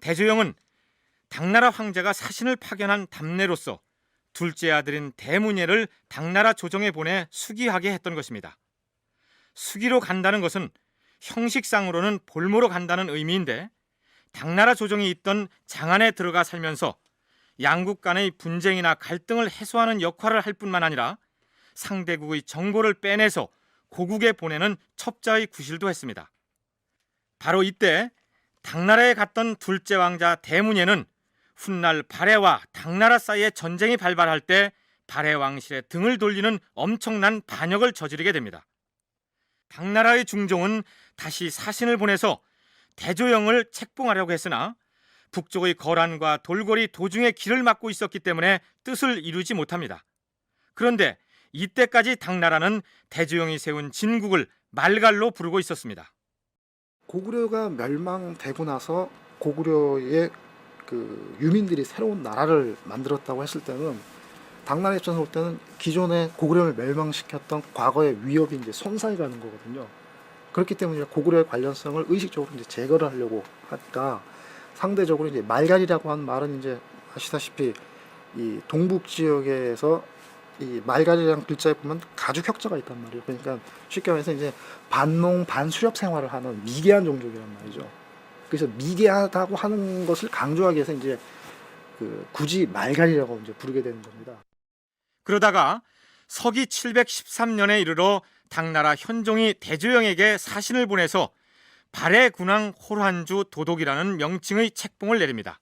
대조영은 당나라 황제가 사신을 파견한 답례로서 둘째 아들인 대문예를 당나라 조정에 보내 수기하게 했던 것입니다. 수기로 간다는 것은 형식상으로는 볼모로 간다는 의미인데 당나라 조정이 있던 장안에 들어가 살면서 양국 간의 분쟁이나 갈등을 해소하는 역할을 할 뿐만 아니라 상대국의 정보를 빼내서 고국에 보내는 첩자의 구실도 했습니다. 바로 이때 당나라에 갔던 둘째 왕자 대문예는 훗날 발해와 당나라 사이에 전쟁이 발발할 때 발해 왕실의 등을 돌리는 엄청난 반역을 저지르게 됩니다. 당나라의 중종은 다시 사신을 보내서 대조영을 책봉하려고 했으나 북쪽의 거란과 돌고리 도중에 길을 막고 있었기 때문에 뜻을 이루지 못합니다. 그런데 이때까지 당나라는 대조영이 세운 진국을 말갈로 부르고 있었습니다. 고구려가 멸망되고 나서 고구려의 그 유민들이 새로운 나라를 만들었다고 했을 때는 당나라 입장에서 볼 때는 기존의 고구려를 멸망시켰던 과거의 위협이 이제 손상이 가는 거거든요. 그렇기 때문에 고구려의 관련성을 의식적으로 이제 제거를 하려고 하니까 상대적으로 이제 말갈이라고 하는 말은 이제 아시다시피 이 동북 지역에서 이 말갈이라는 글자에 보면 가죽 혁자가 있단 말이에요. 그러니까 쉽게 말해서 이제 반농 반수렵 생활을 하는 미개한 종족이란 말이죠. 그래서 미개하다고 하는 것을 강조하기 위해서 이제 그 굳이 말갈이라고 이제 부르게 되는 겁니다. 그러다가 서기 713년에 이르러 당나라 현종이 대조영에게 사신을 보내서 발해 군왕 홀한주 도독이라는 명칭의 책봉을 내립니다.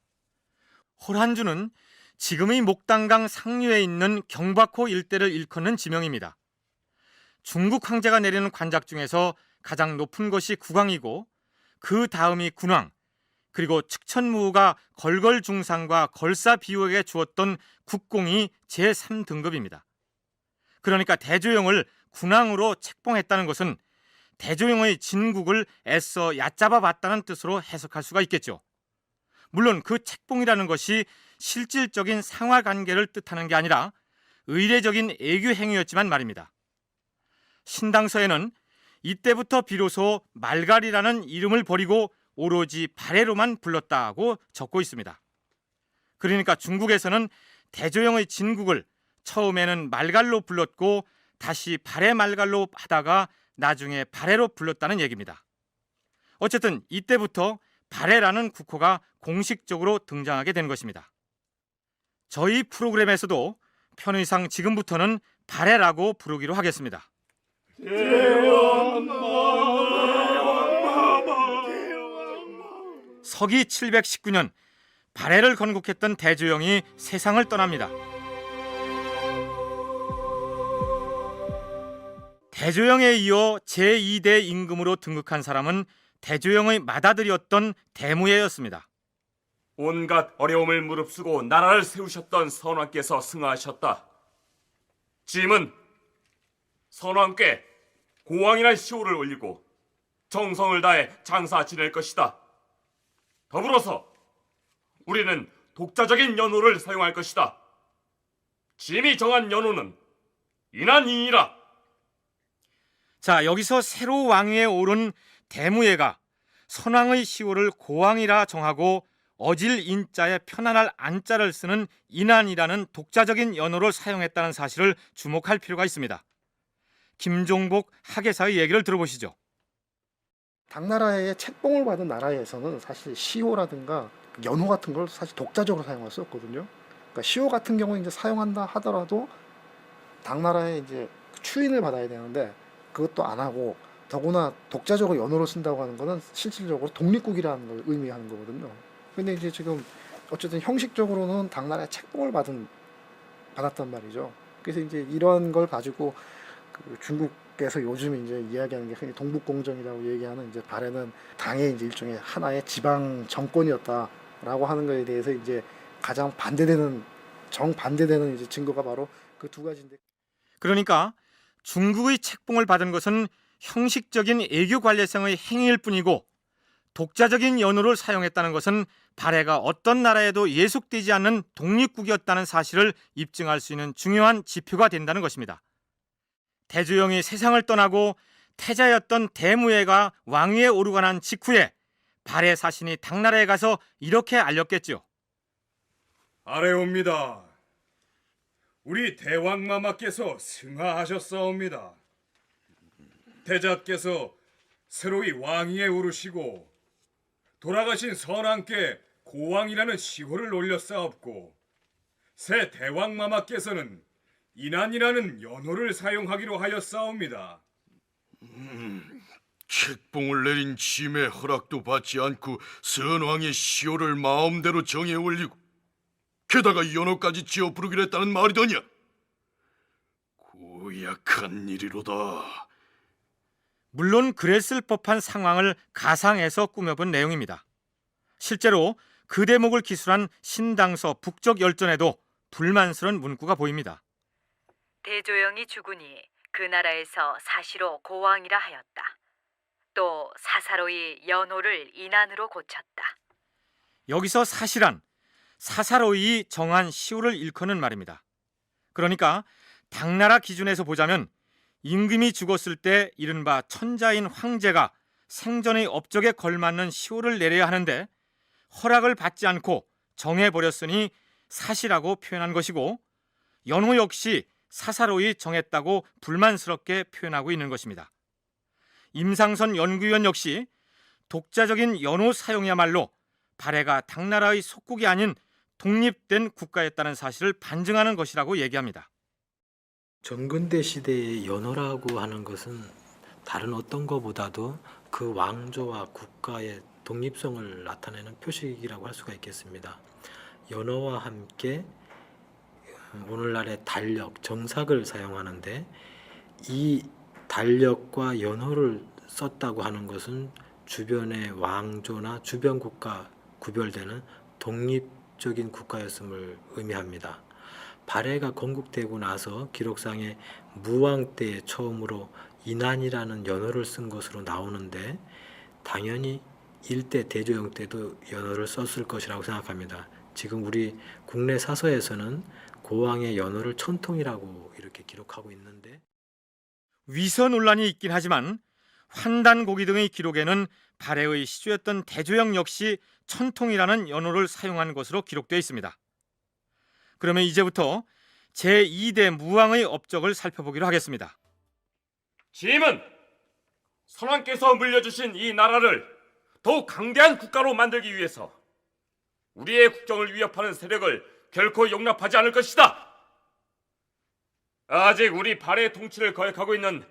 홀한주는 지금의 목단강 상류에 있는 경박호 일대를 일컫는 지명입니다. 중국 황제가 내리는 관작 중에서 가장 높은 것이 국왕이고 그 다음이 군왕, 그리고 측천무후가 걸걸중상과 걸사비후에게 주었던 국공이 제3등급입니다. 그러니까 대조영을 군왕으로 책봉했다는 것은 대조영의 진국을 애써 얕잡아 봤다는 뜻으로 해석할 수가 있겠죠. 물론 그 책봉이라는 것이 실질적인 상하관계를 뜻하는 게 아니라 의례적인 애교 행위였지만 말입니다. 신당서에는 이때부터 비로소 말갈이라는 이름을 버리고 오로지 발해로만 불렀다고 적고 있습니다. 그러니까 중국에서는 대조영의 진국을 처음에는 말갈로 불렀고 다시 발해 말갈로 하다가 나중에 발해로 불렀다는 얘기입니다. 어쨌든 이때부터 발해라는 국호가 공식적으로 등장하게 된 것입니다. 저희 프로그램에서도 편의상 지금부터는 발해라고 부르기로 하겠습니다. 서기 719년 발해를 건국했던 대조영이 세상을 떠납니다. 대조영에 이어 제2대 임금으로 등극한 사람은 대조영의 맏아들이었던 대무예였습니다. 온갖 어려움을 무릅쓰고 나라를 세우셨던 선왕께서 승하하셨다. 짐은 선왕께 고왕이란 시호를 올리고 정성을 다해 장사 지낼 것이다. 더불어서 우리는 독자적인 연호를 사용할 것이다. 짐이 정한 연호는 인한이니라. 자, 여기서 새로 왕위에 오른 대무예가 선왕의 시호를 고왕이라 정하고 어질 인자에 편안할 안자를 쓰는 인한이라는 독자적인 연호를 사용했다는 사실을 주목할 필요가 있습니다. 김종복 학예사의 얘기를 들어보시죠. 당나라의 책봉을 받은 나라에서는 사실 시호라든가 연호 같은 걸 사실 독자적으로 사용할 수 없거든요. 그러니까 시호 같은 경우는 이제 사용한다 하더라도 당나라의 이제 추인을 받아야 되는데 그것도 안 하고, 더구나 독자적으로 연호를 쓴다고 하는 거는 실질적으로 독립국이라는 걸 의미하는 거거든요. 근데 이제 지금 어쨌든 형식적으로는 당나라의 책봉을 받았단 말이죠. 그래서 이제 이런 걸 가지고 그 중국에서 요즘 이제 이야기하는 게 흔히 동북공정이라고 얘기하는 이제 발해는 당의 이제 일종의 하나의 지방 정권이었다라고 하는 것에 대해서 이제 가장 정반대되는 이제 증거가 바로 그 두 가지인데. 그러니까 중국의 책봉을 받은 것은 형식적인 애교 관례성의 행위일 뿐이고 독자적인 연호를 사용했다는 것은 발해가 어떤 나라에도 예속되지 않는 독립국이었다는 사실을 입증할 수 있는 중요한 지표가 된다는 것입니다. 대조영이 세상을 떠나고 태자였던 대무예가 왕위에 오르고 난 직후에 발해 사신이 당나라에 가서 이렇게 알렸겠죠. 아래옵니다. 우리 대왕마마께서 승하하셨사옵니다. 태자께서 새로이 왕위에 오르시고 돌아가신 선왕께 고왕이라는 시호를 올렸사옵고, 새 대왕마마께서는 인한이라는 연호를 사용하기로 하였사옵니다. 책봉을 내린 짐의 허락도 받지 않고 선왕의 시호를 마음대로 정해 올리고 게다가 연호까지 지어 부르기로 했다는 말이더냐? 고약한 일이로다. 물론 그랬을 법한 상황을 가상해서 꾸며본 내용입니다. 실제로 그 대목을 기술한 신당서 북적 열전에도 불만스러운 문구가 보입니다. 대조영이 죽으니 그 나라에서 사시로 고왕이라 하였다. 또 사사로이 연호를 인한으로 고쳤다. 여기서 사실한 사사로이 정한 시호를 일컫는 말입니다. 그러니까 당나라 기준에서 보자면 임금이 죽었을 때 이른바 천자인 황제가 생전의 업적에 걸맞는 시호를 내려야 하는데 허락을 받지 않고 정해버렸으니 사시라고 표현한 것이고, 연호 역시 사사로이 정했다고 불만스럽게 표현하고 있는 것입니다. 임상선 연구위원 역시 독자적인 연호 사용이야말로 발해가 당나라의 속국이 아닌 독립된 국가였다는 사실을 반증하는 것이라고 얘기합니다. 전근대 시대의 연호라고 하는 것은 다른 어떤 것보다도 그 왕조와 국가의 독립성을 나타내는 표식이라고 할 수가 있겠습니다. 연호와 함께 오늘날의 달력, 정삭을 사용하는데 이 달력과 연호를 썼다고 하는 것은 주변의 왕조나 주변 국가 구별되는 독립적인 국가였음을 의미합니다. 발해가 건국되고 나서 기록상에 무왕 때 처음으로 인한이라는 연호를 쓴 것으로 나오는데 당연히 일대 대조영 때도 연호를 썼을 것이라고 생각합니다. 지금 우리 국내 사서에서는 고왕의 연호를 천통이라고 이렇게 기록하고 있는데, 위서 논란이 있긴 하지만 환단고기 등의 기록에는 발해의 시조였던 대조영 역시 천통이라는 연호를 사용한 것으로 기록되어 있습니다. 그러면 이제부터 제2대 무왕의 업적을 살펴보기로 하겠습니다. 짐은 선왕께서 물려주신 이 나라를 더욱 강대한 국가로 만들기 위해서 우리의 국경을 위협하는 세력을 결코 용납하지 않을 것이다. 아직 우리 발해의 통치를 거역하고 있는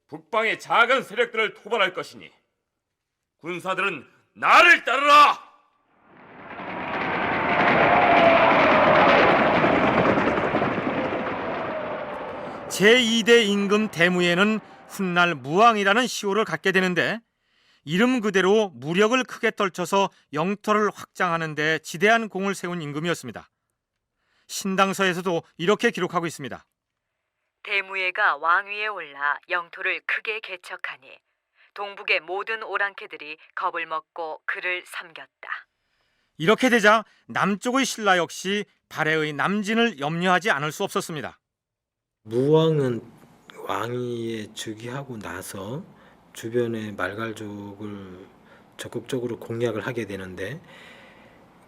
북방의 작은 세력들을 토벌할 것이니 군사들은 나를 따르라. 제2대 임금 대무에는 훗날 무왕이라는 시호를 갖게 되는데 이름 그대로 무력을 크게 떨쳐서 영토를 확장하는 데 지대한 공을 세운 임금이었습니다. 신당서에서도 이렇게 기록하고 있습니다. 대무예가 왕위에 올라 영토를 크게 개척하니 동북의 모든 오랑캐들이 겁을 먹고 그를 섬겼다. 이렇게 되자 남쪽의 신라 역시 발해의 남진을 염려하지 않을 수 없었습니다. 무왕은 왕위에 즉위하고 나서 주변의 말갈족을 적극적으로 공략을 하게 되는데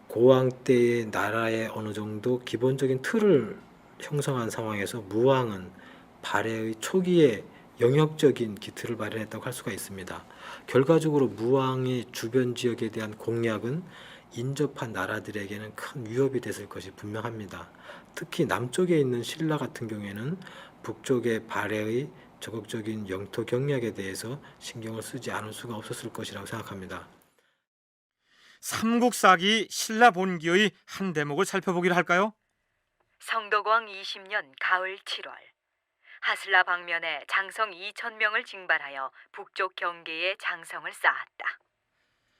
고왕 때의 나라의 어느 정도 기본적인 틀을 형성한 상황에서 무왕은 발해의 초기에 영역적인 기틀을 마련했다고 할 수가 있습니다. 결과적으로 무왕의 주변 지역에 대한 공략은 인접한 나라들에게는 큰 위협이 됐을 것이 분명합니다. 특히 남쪽에 있는 신라 같은 경우에는 북쪽의 발해의 적극적인 영토 경략에 대해서 신경을 쓰지 않을 수가 없었을 것이라고 생각합니다. 삼국사기 신라 본기의 한 대목을 살펴보기로 할까요? 성덕왕 20년 가을 7월 하슬라 방면에 장성 2,000명을 징발하여 북쪽 경계에 장성을 쌓았다.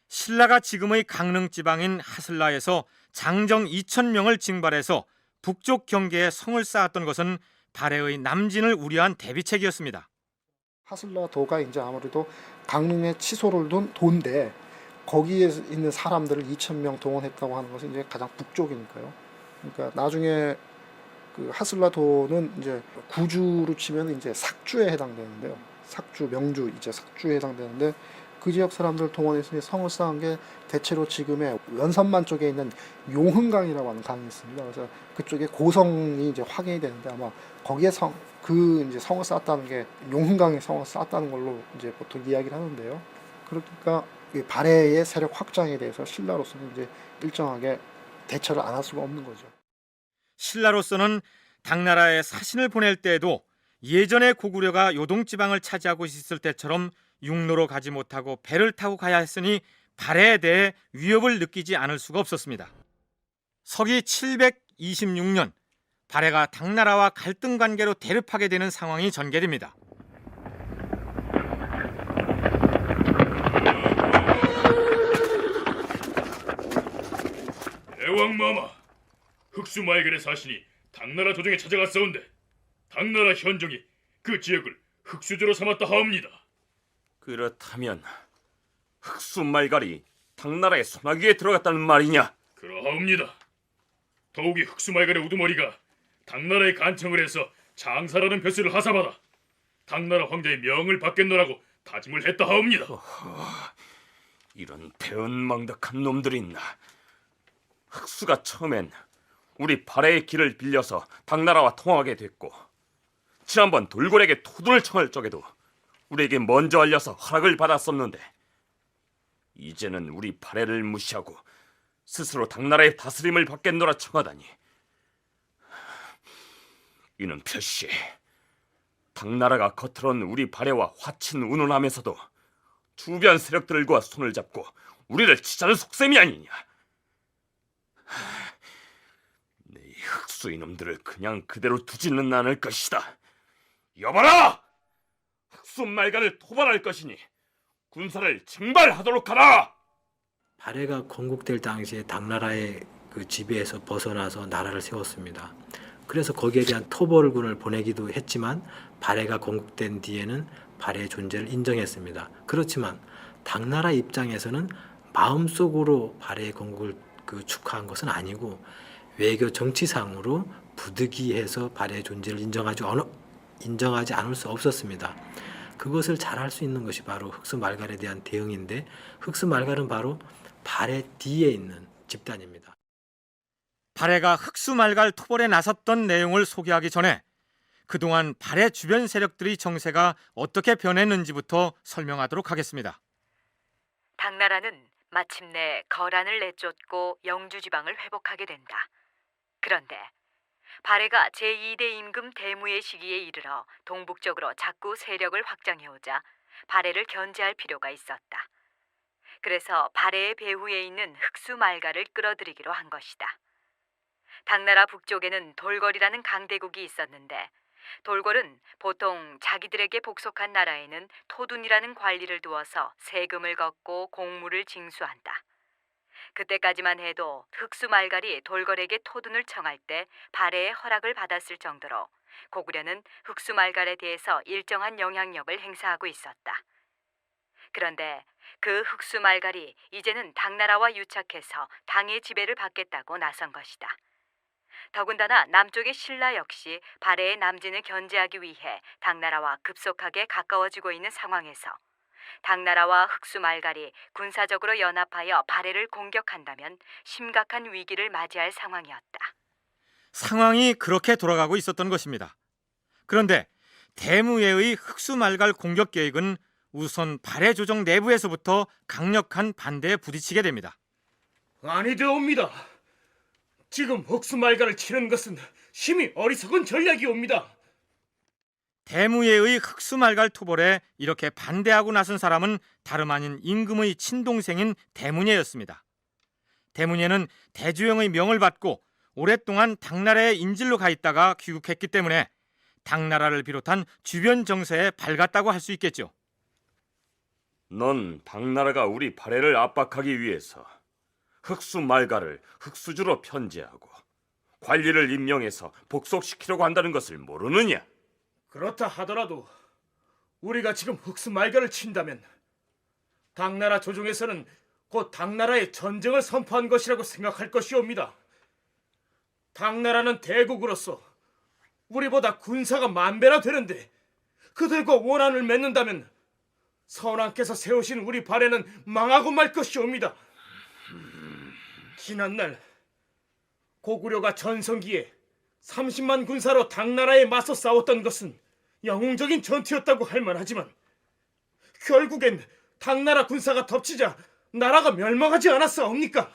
신라가 지금의 강릉 지방인 하슬라에서 장정 2,000명을 징발해서 북쪽 경계에 성을 쌓았던 것은 발해의 남진을 우려한 대비책이었습니다. 하슬라 도가 이제 아무래도 강릉에 치소를 둔 도인데 거기에 있는 사람들을 2,000명 동원했다고 하는 것은 이제 가장 북쪽이니까요. 그러니까 나중에 그 하슬라 도는 이제 구주로 치면 이제 삭주에 해당되는데요. 삭주, 명주, 이제 삭주에 해당되는데 그 지역 사람들을 동원해서 이제 성을 쌓은 게 대체로 지금의 연산만 쪽에 있는 용흥강이라고 하는 강이 있습니다. 그래서 그쪽에 고성이 이제 확인이 되는데 아마 거기에 이제 성을 쌓았다는 게 용흥강에 성을 쌓았다는 걸로 이제 보통 이야기를 하는데요. 그러니까 이 발해의 세력 확장에 대해서 신라로서는 이제 일정하게 대처를 안 할 수가 없는 거죠. 신라로서는 당나라에 사신을 보낼 때에도 예전의 고구려가 요동지방을 차지하고 있을 때처럼 육로로 가지 못하고 배를 타고 가야 했으니 발해에 대해 위협을 느끼지 않을 수가 없었습니다. 서기 726년 발해가 당나라와 갈등 관계로 대립하게 되는 상황이 전개됩니다. 대왕마마, 흑수말결의 사신이 당나라 도정에 찾아갔사온데 당나라 현종이 그 지역을 흑수지로 삼았다 하옵니다. 그렇다면 흑수말갈이 당나라의 손아귀에 들어갔다는 말이냐? 그러하옵니다. 더욱이 흑수말갈의 우두머리가 당나라에 간청을 해서 장사라는 벼슬을 하사받아 당나라 황제의 명을 받겠노라고 다짐을 했다 하옵니다. 이런 배은망덕한 놈들이 있나? 흑수가 처음엔 우리 발해의 길을 빌려서 당나라와 통하게 됐고 지난번 돌고래에게 토둔을 청할 적에도 우리에게 먼저 알려서 허락을 받았었는데 이제는 우리 발해를 무시하고 스스로 당나라의 다스림을 받겠노라 청하다니 이는 표시 당나라가 겉으론 우리 발해와 화친 운운하면서도 주변 세력들과 손을 잡고 우리를 치자는 속셈이 아니냐. 내 흑수 이놈들을 그냥 그대로 두지는 않을 것이다. 여봐라! 흑수말갈을 토벌할 것이니 군사를 징발하도록 하라. 발해가 건국될 당시에 당나라의 그 지배에서 벗어나서 나라를 세웠습니다. 그래서 거기에 대한 토벌군을 보내기도 했지만 발해가 건국된 뒤에는 발해의 존재를 인정했습니다. 그렇지만 당나라 입장에서는 마음속으로 발해의 건국을 축하한 것은 아니고 외교 정치상으로 부득이해서 발해의 존재를 인정하지 않을 수 없었습니다. 그것을 잘할 수 있는 것이 바로 흑수말갈에 대한 대응인데 흑수말갈은 바로 발해 뒤에 있는 집단입니다. 발해가 흑수말갈 토벌에 나섰던 내용을 소개하기 전에 그동안 발해 주변 세력들의 정세가 어떻게 변했는지부터 설명하도록 하겠습니다. 당나라는 마침내 거란을 내쫓고 영주 지방을 회복하게 된다. 그런데 발해가 제2대 임금 대무의 시기에 이르러 동북쪽으로 자꾸 세력을 확장해오자 발해를 견제할 필요가 있었다. 그래서 발해의 배후에 있는 흑수 말가를 끌어들이기로 한 것이다. 당나라 북쪽에는 돌궐이라는 강대국이 있었는데 돌궐은 보통 자기들에게 복속한 나라에는 토둔이라는 관리를 두어서 세금을 걷고 공무를 징수한다. 그때까지만 해도 흑수 말갈이 돌궐에게 토둔을 청할 때 발해의 허락을 받았을 정도로 고구려는 흑수 말갈에 대해서 일정한 영향력을 행사하고 있었다. 그런데 그 흑수 말갈이 이제는 당나라와 유착해서 당의 지배를 받겠다고 나선 것이다. 더군다나 남쪽의 신라 역시 발해의 남진을 견제하기 위해 당나라와 급속하게 가까워지고 있는 상황에서 당나라와 흑수 말갈이 군사적으로 연합하여 발해를 공격한다면 심각한 위기를 맞이할 상황이었다. 상황이 그렇게 돌아가고 있었던 것입니다. 그런데 대무예의 흑수 말갈 공격 계획은 우선 발해 조정 내부에서부터 강력한 반대에 부딪히게 됩니다. 아니되옵니다. 지금 흑수말가를 치는 것은 심히 어리석은 전략이옵니다. 대무예의 흑수 말갈 토벌에 이렇게 반대하고 나선 사람은 다름 아닌 임금의 친동생인 대문예였습니다. 대문예는 대주영의 명을 받고 오랫동안 당나라의 인질로 가 있다가 귀국했기 때문에 당나라를 비롯한 주변 정세에 밝았다고 할 수 있겠죠. 넌 당나라가 우리 발해를 압박하기 위해서 흑수 말가를 흑수주로 편제하고 관리를 임명해서 복속시키려고 한다는 것을 모르느냐? 그렇다 하더라도 우리가 지금 흑수말가를 친다면 당나라 조정에서는 곧 당나라의 전쟁을 선포한 것이라고 생각할 것이옵니다. 당나라는 대국으로서 우리보다 군사가 만배나 되는데 그들과 원한을 맺는다면 선왕께서 세우신 우리 발해는 망하고 말 것이옵니다. 지난날 고구려가 전성기에 30만 군사로 당나라에 맞서 싸웠던 것은 영웅적인 전투였다고 할 만하지만 결국엔 당나라 군사가 덮치자 나라가 멸망하지 않았사옵니까?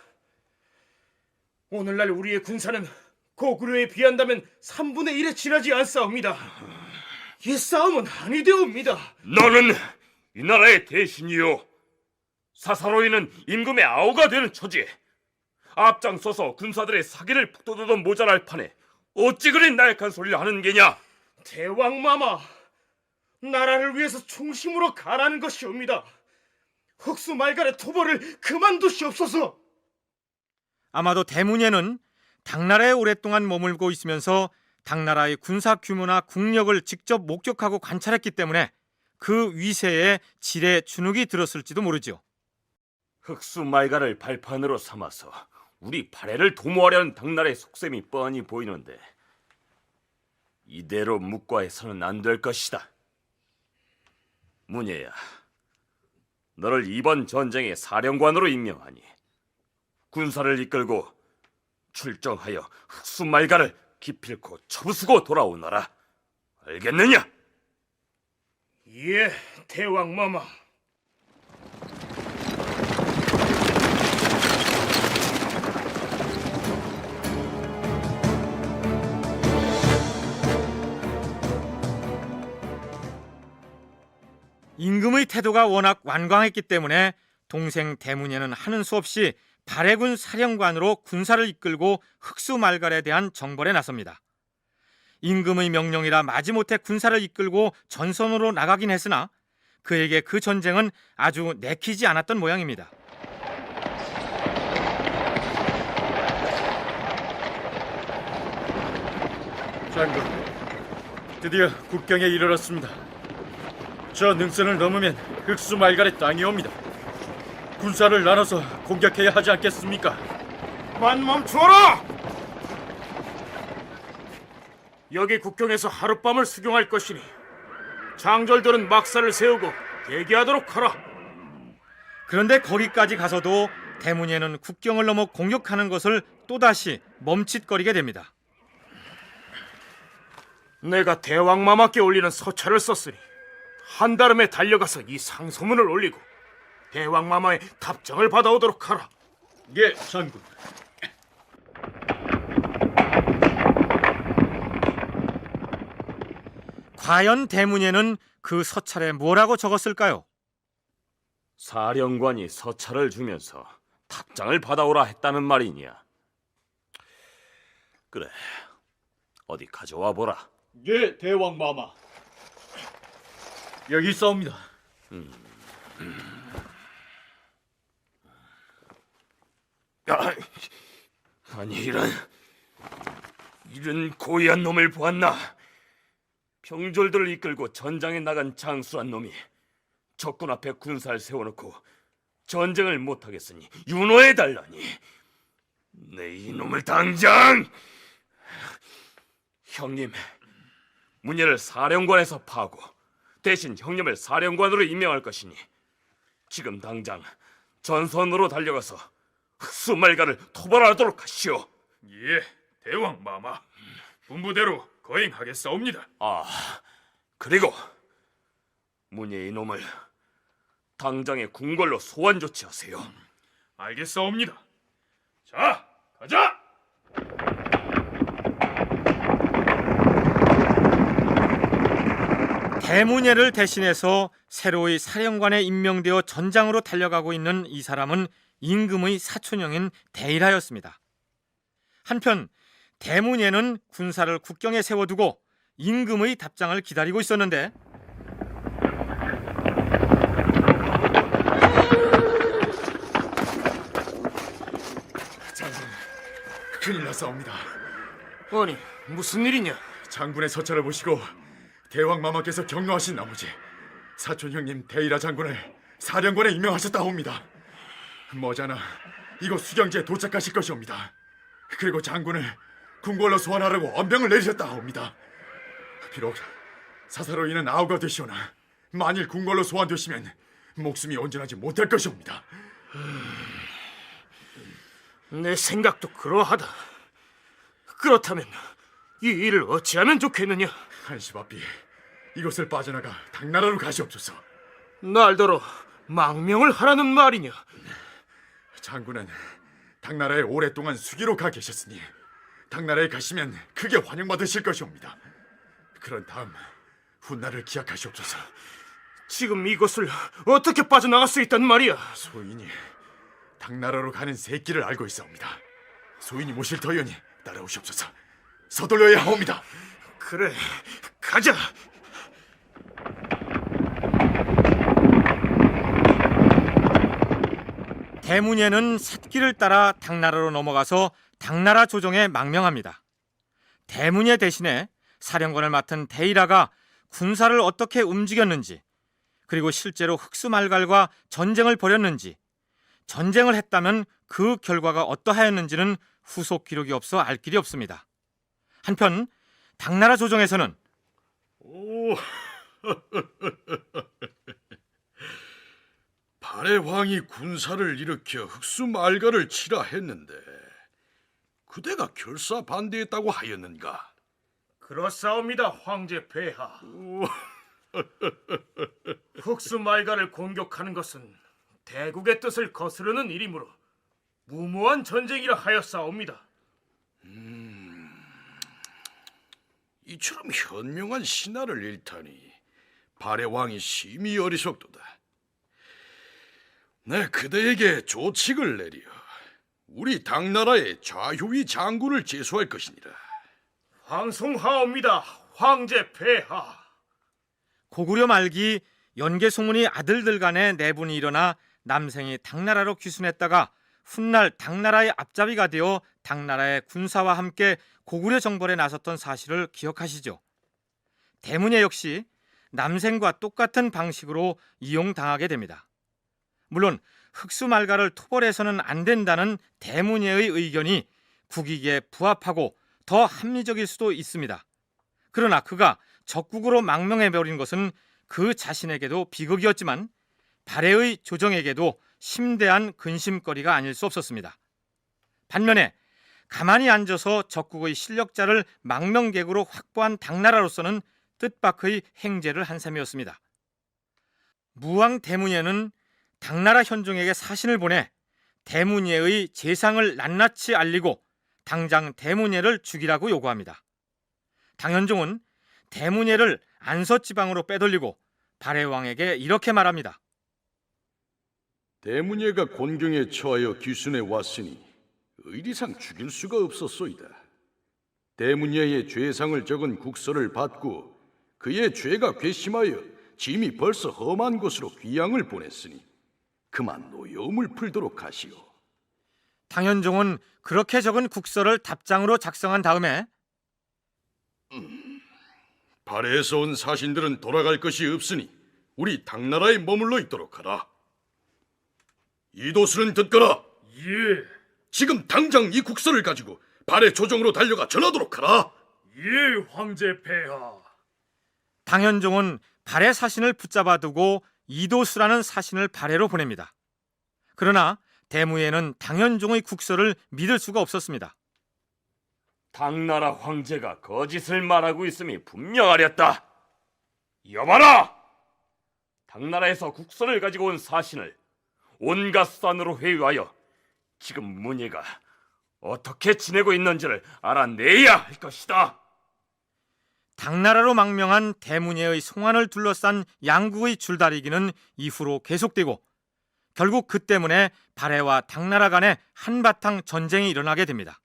오늘날 우리의 군사는 고구려에 비한다면 3분의 1에 지나지 않사옵니다. 이 싸움은 아니되옵니다. 너는 이 나라의 대신이요 사사로이는 임금의 아우가 되는 처지에 앞장서서 군사들의 사기를 북돋우던 모자랄 판에 어찌 그리 나약한 소리를 하는 게냐? 대왕마마, 나라를 위해서 충심으로 가라는 것이옵니다. 흑수말갈의 토벌을 그만두시옵소서. 아마도 대문예는 당나라에 오랫동안 머물고 있으면서 당나라의 군사 규모나 국력을 직접 목격하고 관찰했기 때문에 그 위세에 지레 주눅이 들었을지도 모르죠. 흑수 말가를 발판으로 삼아서 우리 발해를 도모하려는 당나라의 속셈이 뻔히 보이는데 이대로 묵과해서는 안 될 것이다. 문예야, 너를 이번 전쟁의 사령관으로 임명하니 군사를 이끌고 출정하여 흑수 말가를 기필코 쳐부수고 돌아오너라. 알겠느냐? 예, 대왕마마. 임금의 태도가 워낙 완강했기 때문에 동생 대문예는 하는 수 없이 발해군 사령관으로 군사를 이끌고 흑수 말갈에 대한 정벌에 나섭니다. 임금의 명령이라 마지못해 군사를 이끌고 전선으로 나가긴 했으나 그에게 그 전쟁은 아주 내키지 않았던 모양입니다. 장군, 드디어 국경에 이르렀습니다. 저 능선을 넘으면 흑수 말갈의 땅이 옵니다. 군사를 나눠서 공격해야 하지 않겠습니까? 만 멈추어라! 여기 국경에서 하룻밤을 수경할 것이니 장졸들은 막사를 세우고 대기하도록 하라. 그런데 거기까지 가서도 대문예는 국경을 넘어 공격하는 것을 또다시 멈칫거리게 됩니다. 내가 대왕마마께 올리는 서찰을 썼으니 한달음에 달려가서 이 상소문을 올리고 대왕마마의 답장을 받아오도록 하라. 예, 장군. 과연 대문예는 그 서찰에 뭐라고 적었을까요? 사령관이 서찰을 주면서 답장을 받아오라 했다는 말이냐? 그래, 어디 가져와 보라. 예, 대왕마마. 여기 있사옵니다. 아니 이런 고의한 놈을 보았나? 병졸들을 이끌고 전장에 나간 장수란 놈이 적군 앞에 군사를 세워놓고 전쟁을 못하겠으니 윤호해달라니. 내 이놈을 당장! 형님, 문예를 사령관에서 파고 대신 형님을 사령관으로 임명할 것이니 지금 당장 전선으로 달려가서 흑수말가를 토벌하도록 하시오. 예, 대왕마마. 분부대로 거행하겠사옵니다. 아, 그리고 문예 이놈을 당장의 궁궐로 소환 조치하세요. 알겠사옵니다. 자, 가자! 대문예를 대신해서 새로이 사령관에 임명되어 전장으로 달려가고 있는 이 사람은 임금의 사촌형인 대일하였습니다. 한편 대문예는 군사를 국경에 세워두고 임금의 답장을 기다리고 있었는데 장군, 큰일 났사옵니다. 아니, 무슨 일이냐? 장군의 서찰을 보시고 대왕마마께서 격려하신 나머지 사촌 형님 대일하 장군을 사령관에 임명하셨다옵니다. 머지않아 이곳 수경지에 도착하실 것이옵니다. 그리고 장군을 궁궐로 소환하라고 엄명을 내리셨다옵니다. 비록 사사로이는 아우가 되시오나 만일 궁궐로 소환되시면 목숨이 온전하지 못할 것이옵니다. 내 생각도 그러하다. 그렇다면 이 일을 어찌하면 좋겠느냐? 한시바삐, 이곳을 빠져나가 당나라로 가시옵소서. 날더러 망명을 하라는 말이냐? 장군은 당나라에 오랫동안 수기로 가 계셨으니 당나라에 가시면 크게 환영받으실 것이옵니다. 그런 다음 훗날을 기약하시옵소서. 지금 이곳을 어떻게 빠져나갈 수 있단 말이야? 소인이 당나라로 가는 새길을 알고 있사옵니다. 소인이 모실 터이오니 따라오시옵소서. 서둘러야 하옵니다. 그래, 가자. 대문예는 샛길을 따라 당나라로 넘어가서 당나라 조정에 망명합니다. 대문예 대신에 사령관을 맡은 대일하가 군사를 어떻게 움직였는지, 그리고 실제로 흑수말갈과 전쟁을 벌였는지, 전쟁을 했다면 그 결과가 어떠하였는지는 후속 기록이 없어 알 길이 없습니다. 한편 당나라 조정에서는 발해 왕이 군사를 일으켜 흑수말가를 치라 했는데 그대가 결사 반대했다고 하였는가? 그렇사옵니다, 황제 폐하. 흑수말가를 공격하는 것은 대국의 뜻을 거스르는 일이므로 무모한 전쟁이라 하였사옵니다. 이처럼 현명한 신하를 잃다니 발해 왕이 심히 어리석도다. 내 그대에게 조칙을 내려 우리 당나라의 좌효위 장군을 제수할 것이니라. 황송하옵니다, 황제 폐하. 고구려 말기 연개소문이 아들들 간에 내분이 일어나 남생이 당나라로 귀순했다가 훗날 당나라의 앞잡이가 되어 당나라의 군사와 함께 고구려 정벌에 나섰던 사실을 기억하시죠. 대문예 역시 남생과 똑같은 방식으로 이용당하게 됩니다. 물론 흑수말가를 토벌해서는 안 된다는 대문예의 의견이 국익에 부합하고 더 합리적일 수도 있습니다. 그러나 그가 적국으로 망명해버린 것은 그 자신에게도 비극이었지만 발해의 조정에게도 심대한 근심거리가 아닐 수 없었습니다. 반면에 가만히 앉아서 적국의 실력자를 망명객으로 확보한 당나라로서는 뜻밖의 행제를 한 셈이었습니다. 무왕 대문예는 당나라 현종에게 사신을 보내 대문예의 재상을 낱낱이 알리고 당장 대문예를 죽이라고 요구합니다. 당현종은 대문예를 안서지방으로 빼돌리고 발해왕에게 이렇게 말합니다. 대문예가 곤경에 처하여 귀순에 왔으니 의리상 죽일 수가 없었소이다. 대문예의 죄상을 적은 국서를 받고 그의 죄가 괘씸하여 짐이 벌써 험한 곳으로 귀양을 보냈으니 그만 노여움을 풀도록 하시오. 당현종은 그렇게 적은 국서를 답장으로 작성한 다음에 발해에서 온 사신들은 돌아갈 것이 없으니 우리 당나라에 머물러 있도록 하라. 이도수는 듣거라. 예, 지금 당장 이 국서를 가지고 발해 조정으로 달려가 전하도록 하라. 예, 황제 폐하. 당현종은 발해 사신을 붙잡아 두고 이도수라는 사신을 발해로 보냅니다. 그러나 대무예는 당현종의 국서를 믿을 수가 없었습니다. 당나라 황제가 거짓을 말하고 있음이 분명하렸다. 여봐라! 당나라에서 국서를 가지고 온 사신을 온갖 수단으로 회유하여 지금 문예가 어떻게 지내고 있는지를 알아내야 할 것이다. 당나라로 망명한 대문예의 송환을 둘러싼 양국의 줄다리기는 이후로 계속되고 결국 그 때문에 발해와 당나라 간에 한바탕 전쟁이 일어나게 됩니다.